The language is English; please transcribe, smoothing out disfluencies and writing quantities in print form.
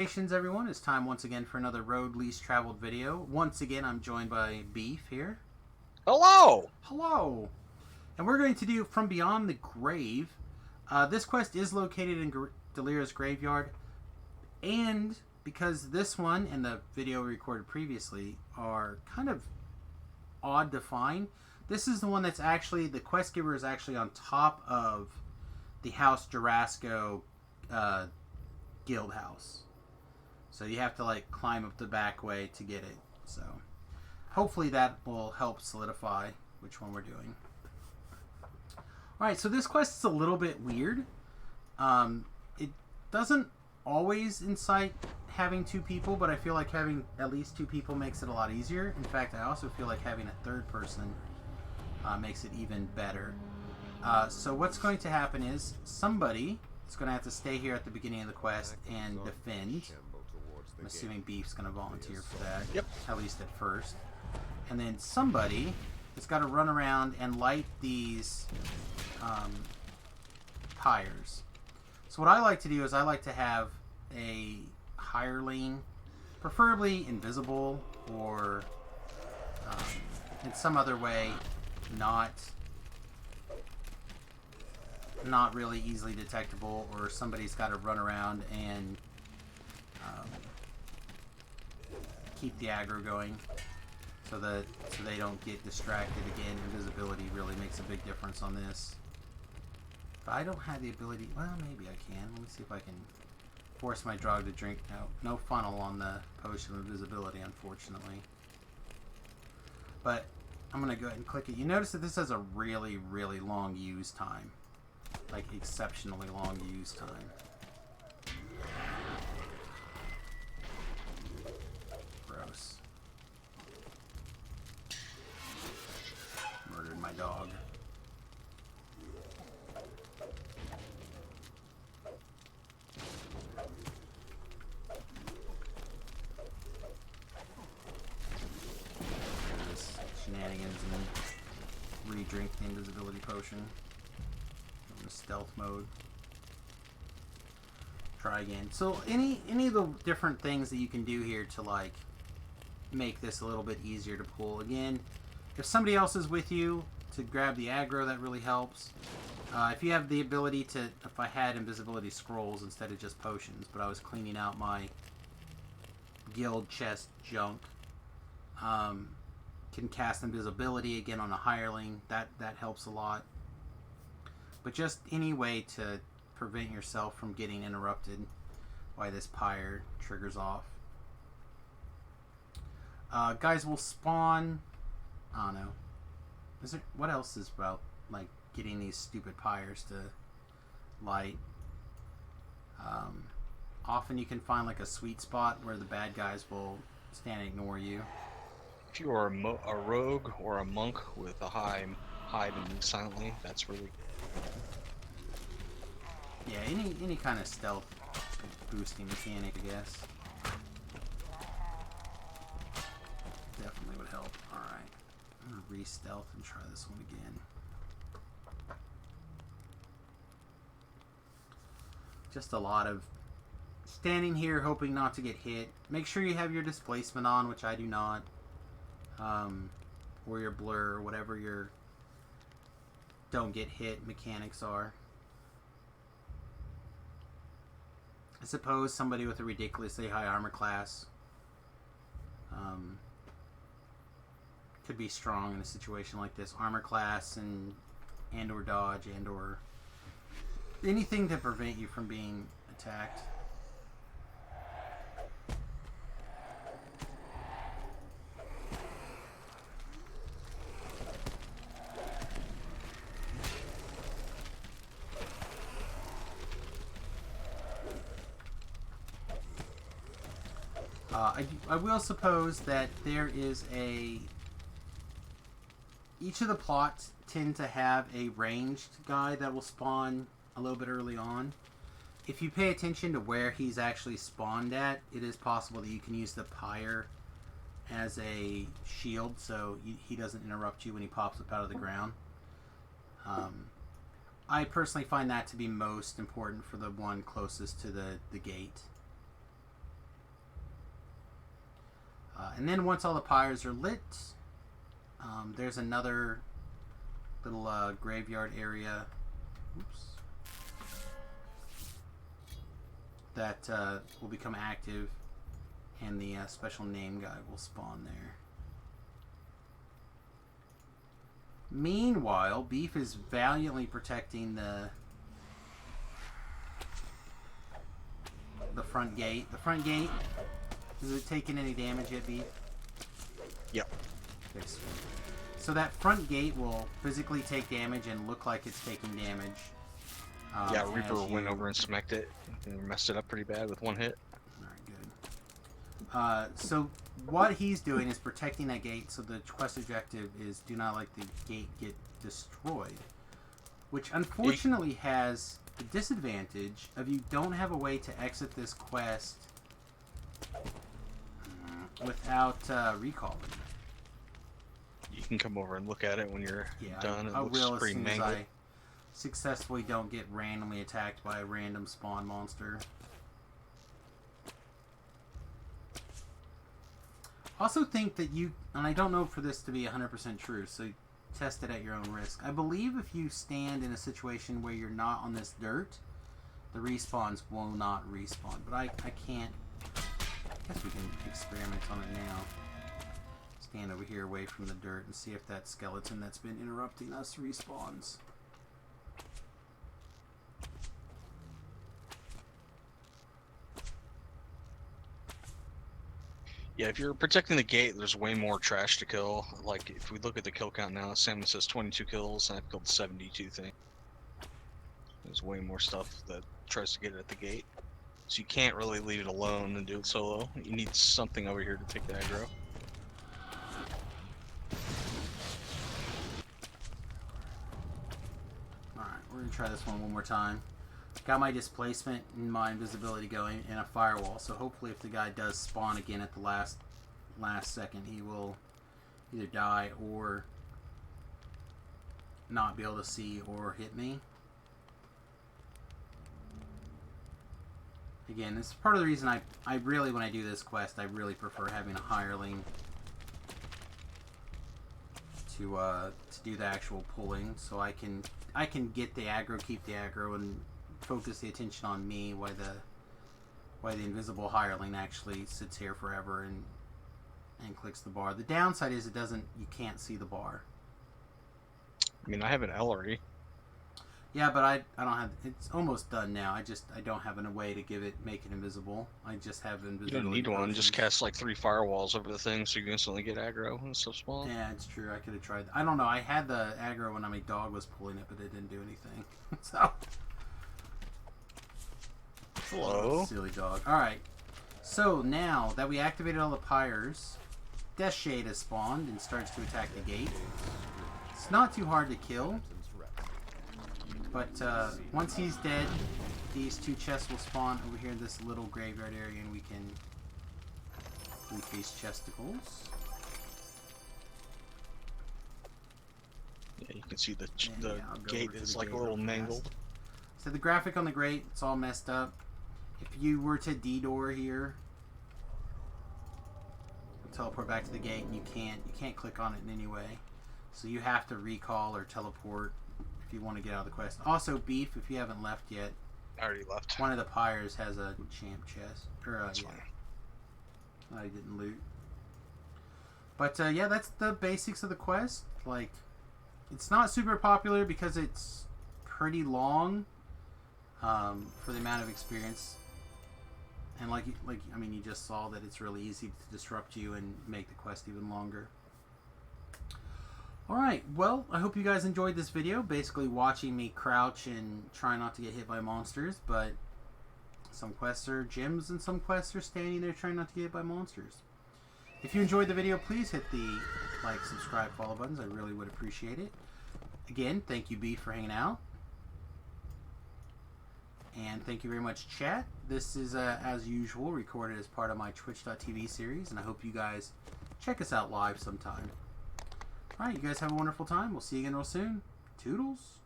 Congratulations, everyone. It's time once again for another road least traveled video. Once again, I'm joined by Beef here. Hello! Hello! And we're going to do From Beyond the Grave. This quest is located in Delira's graveyard, and because this one and the video we recorded previously are kind of odd to find, this is the one that's actually, the quest giver is actually on top of the House Jarasco guild house. So you have to like climb up the back way to get it. So hopefully that will help solidify which one we're doing. Alright, so this quest is a little bit weird. It doesn't always incite having two people, but I feel like having at least two people makes it a lot easier. In fact, I also feel like having a third person makes it even better. So what's going to happen is somebody is going to have to stay here at the beginning of the quest and defend. I'm assuming Beef's going to volunteer for that. Yep. At least at first. And then somebody has got to run around and light these pyres. So what I like to do is I like to have a hireling, preferably invisible or in some other way not really easily detectable, or somebody's got to run around and keep the aggro going so they don't get distracted again. Invisibility really makes a big difference on this. But I don't have the ability. Well, maybe I can. Let me see if I can force my drug to drink. No funnel on the potion of invisibility, unfortunately. But I'm going to go ahead and click it. You notice that this has a really, really long use time. Like, exceptionally long use time. Gross. Murdered my dog. This shenanigans and re-drink the invisibility potion. Stealth mode. Try again. So any of the different things that you can do here to like make this a little bit easier to pull. Again, if somebody else is with you to grab the aggro, that really helps. If you have the ability to, if I had invisibility scrolls instead of just potions, but I was cleaning out my guild chest junk, can cast invisibility again on a hireling. That helps a lot. But just any way to prevent yourself from getting interrupted while this pyre triggers off. Guys will spawn. I don't know. Is there, what else is about like getting these stupid pyres to light? Often you can find like a sweet spot where the bad guys will stand and ignore you. If you are a rogue or a monk with a hide and move silently, that's really... Yeah, any kind of stealth boosting mechanic, I guess. Definitely would help. Alright. I'm going to re-stealth and try this one again. Just a lot of standing here hoping not to get hit. Make sure you have your displacement on, which I do not. Or your blur, or whatever your don't get hit mechanics are. I suppose somebody with a ridiculously high armor class could be strong in a situation like this. Armor class and or dodge and or anything to prevent you from being attacked. I will suppose that there is each of the plots tend to have a ranged guy that will spawn a little bit early on. If you pay attention to where he's actually spawned at, it is possible that you can use the pyre as a shield so he doesn't interrupt you when he pops up out of the ground. I personally find that to be most important for the one closest to the gate. And then once all the pyres are lit, there's another little graveyard area. Oops. That will become active, and the special name guy will spawn there. Meanwhile, Beef is valiantly protecting the front gate. The front gate, is it taking any damage yet, Beef? Yep. Okay, sweet. So that front gate will physically take damage and look like it's taking damage. Yeah, Reaper went over and smacked it and messed it up pretty bad with one hit. Alright, good. So what he's doing is protecting that gate, so the quest objective is do not let the gate get destroyed. Which unfortunately has the disadvantage of you don't have a way to exit this quest without recalling. You can come over and look at it when you're done. It looks will pretty as soon mangled. as I successfully don't get randomly attacked by a random spawn monster. Also think that you, and I don't know for this to be 100% true, so test it at your own risk. I believe if you stand in a situation where you're not on this dirt, the respawns will not respawn. But I can't, I guess we can experiment on it now. Stand over here away from the dirt and see if that skeleton that's been interrupting us respawns. Yeah, if you're protecting the gate, there's way more trash to kill. Like, if we look at the kill count now, Samius says 22 kills, and I've killed 72 things. There's way more stuff that tries to get at the gate. So you can't really leave it alone and do it solo. You need something over here to take the aggro. Alright, we're going to try this one more time. Got my displacement and my invisibility going and a firewall, so hopefully if the guy does spawn again at the last second, he will either die or not be able to see or hit me. Again, this is part of the reason I really, when I do this quest, I really prefer having a hireling to do the actual pulling, so I can get the aggro, keep the aggro, and focus the attention on me while the invisible hireling actually sits here forever and clicks the bar. The downside is you can't see the bar. I mean, I have an Ellery. Yeah, but I don't have, it's almost done now. I don't have a way to make it invisible. I just have invisibility. You don't need one. potions. Just cast like 3 firewalls over the thing so you can instantly get aggro and stuff small. Yeah, it's true. I could have tried. I don't know. I had the aggro when my dog was pulling it, but it didn't do anything. So. Hello? Silly dog. Alright. So now that we activated all the pyres, Death Shade has spawned and starts to attack the gate. It's not too hard to kill. But once he's dead, these 2 chests will spawn over here in this little graveyard area, and we can loot these chesticles. Yeah, you can see the I'll go gate over to is the like a gate little real fast. mangled. So the graphic on the grate, it's all messed up. If you were to D-door here, teleport back to the gate, and you can't click on it in any way. So you have to recall or teleport if you want to get out of the quest. Also, Beef, if you haven't left yet, I already left. one of the pyres has a champ chest. That's yeah. fine. I didn't loot. But yeah, that's the basics of the quest. Like, it's not super popular because it's pretty long for the amount of experience. And like I mean, you just saw that it's really easy to disrupt you and make the quest even longer. Alright, well, I hope you guys enjoyed this video. Basically watching me crouch and try not to get hit by monsters, but some quests are gems and some quests are standing there trying not to get hit by monsters. If you enjoyed the video, please hit the like, subscribe, follow buttons. I really would appreciate it. Again, thank you, B, for hanging out. And thank you very much, chat. This is, as usual, recorded as part of my Twitch.tv series, and I hope you guys check us out live sometime. Alright, you guys have a wonderful time. We'll see you again real soon. Toodles!